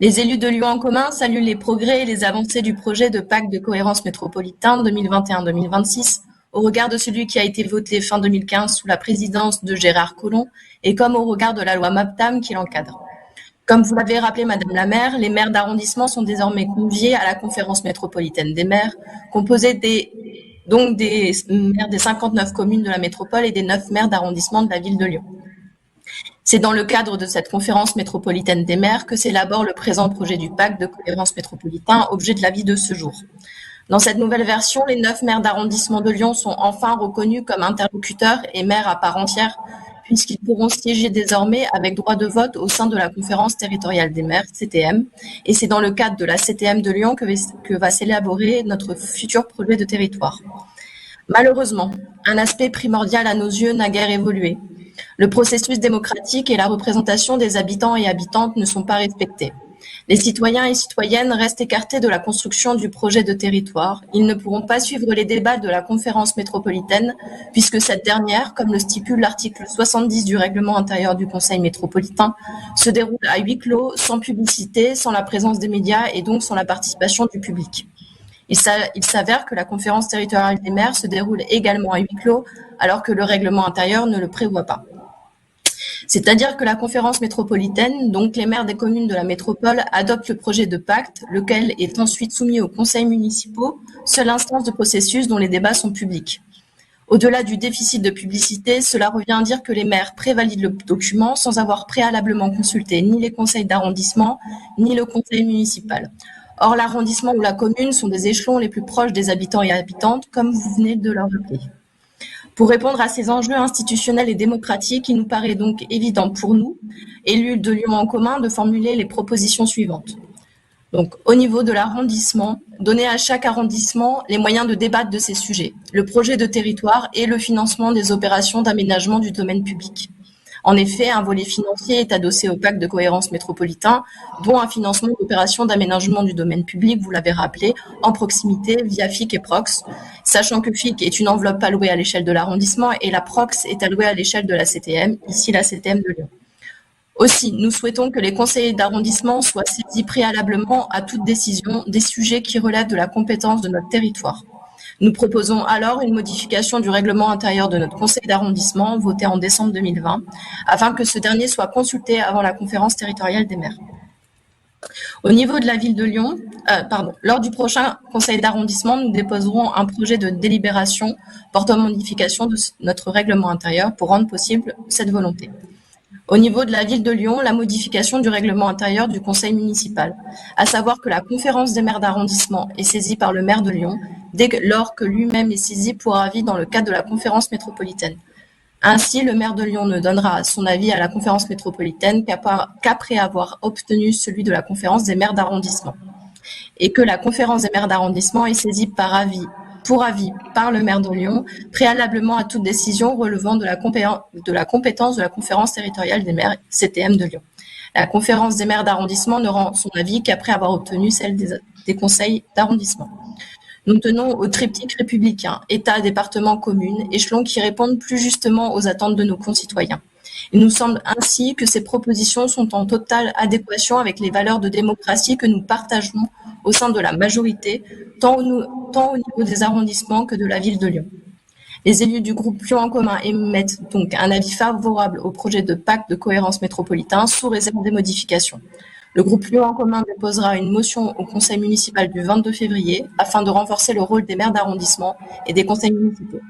Les élus de Lyon en commun saluent les progrès et les avancées du projet de pacte de cohérence métropolitain 2021-2026 au regard de celui qui a été voté fin 2015 sous la présidence de Gérard Collomb et comme au regard de la loi MAPTAM qui l'encadre. Comme vous l'avez rappelé, Madame la maire, les maires d'arrondissement sont désormais conviés à la conférence métropolitaine des maires, composée des maires des 59 communes de la métropole et des 9 maires d'arrondissement de la ville de Lyon. C'est dans le cadre de cette conférence métropolitaine des maires que s'élabore le présent projet du pacte de cohérence métropolitain, objet de l'avis de ce jour. Dans cette nouvelle version, les 9 maires d'arrondissement de Lyon sont enfin reconnus comme interlocuteurs et maires à part entière, puisqu'ils pourront siéger désormais avec droit de vote au sein de la conférence territoriale des maires, CTM, et c'est dans le cadre de la CTM de Lyon que va s'élaborer notre futur projet de territoire. Malheureusement, un aspect primordial à nos yeux n'a guère évolué. Le processus démocratique et la représentation des habitants et habitantes ne sont pas respectés. Les citoyens et citoyennes restent écartés de la construction du projet de territoire. Ils ne pourront pas suivre les débats de la conférence métropolitaine, puisque cette dernière, comme le stipule l'article 70 du règlement intérieur du Conseil métropolitain, se déroule à huis clos, sans publicité, sans la présence des médias et donc sans la participation du public. Il s'avère que la conférence territoriale des maires se déroule également à huis clos, alors que le règlement intérieur ne le prévoit pas. C'est-à-dire que la conférence métropolitaine, donc les maires des communes de la métropole, adoptent le projet de pacte, lequel est ensuite soumis aux conseils municipaux, seule instance de processus dont les débats sont publics. Au-delà du déficit de publicité, cela revient à dire que les maires prévalident le document sans avoir préalablement consulté ni les conseils d'arrondissement, ni le conseil municipal. Or, l'arrondissement ou la commune sont des échelons les plus proches des habitants et habitantes, comme vous venez de le rappeler. Pour répondre à ces enjeux institutionnels et démocratiques, il nous paraît donc évident pour nous, élus de Lyon en commun, de formuler les propositions suivantes. Donc, au niveau de l'arrondissement, donner à chaque arrondissement les moyens de débattre de ces sujets, le projet de territoire et le financement des opérations d'aménagement du domaine public. En effet, un volet financier est adossé au pacte de cohérence métropolitain, dont un financement d'opérations d'aménagement du domaine public, vous l'avez rappelé, en proximité via FIC et PROX, sachant que FIC est une enveloppe allouée à l'échelle de l'arrondissement et la PROX est allouée à l'échelle de la CTM, ici la CTM de Lyon. Aussi, nous souhaitons que les conseillers d'arrondissement soient saisis préalablement à toute décision des sujets qui relèvent de la compétence de notre territoire. Nous proposons alors une modification du règlement intérieur de notre conseil d'arrondissement, voté en décembre 2020, afin que ce dernier soit consulté avant la conférence territoriale des maires. Au niveau de la ville de Lyon, lors du prochain conseil d'arrondissement, nous déposerons un projet de délibération portant modification de notre règlement intérieur pour rendre possible cette volonté. Au niveau de la ville de Lyon, la modification du règlement intérieur du conseil municipal, à savoir que la conférence des maires d'arrondissement est saisie par le maire de Lyon lors que lui-même est saisi pour avis dans le cadre de la conférence métropolitaine. Ainsi, le maire de Lyon ne donnera son avis à la conférence métropolitaine qu'après avoir obtenu celui de la conférence des maires d'arrondissement. Et que la conférence des maires d'arrondissement est saisie pour avis par le maire de Lyon, préalablement à toute décision relevant de la compétence de la conférence territoriale des maires, CTM de Lyon. La conférence des maires d'arrondissement ne rend son avis qu'après avoir obtenu celle des conseils d'arrondissement. Nous tenons au triptyque républicain, État, département, commune, échelons qui répondent plus justement aux attentes de nos concitoyens. Il nous semble ainsi que ces propositions sont en totale adéquation avec les valeurs de démocratie que nous partageons au sein de la majorité, tant au niveau des arrondissements que de la ville de Lyon. Les élus du groupe Lyon en commun émettent donc un avis favorable au projet de pacte de cohérence métropolitain sous réserve des modifications. Le groupe Lyon en commun déposera une motion au conseil municipal du 22 février afin de renforcer le rôle des maires d'arrondissement et des conseils municipaux.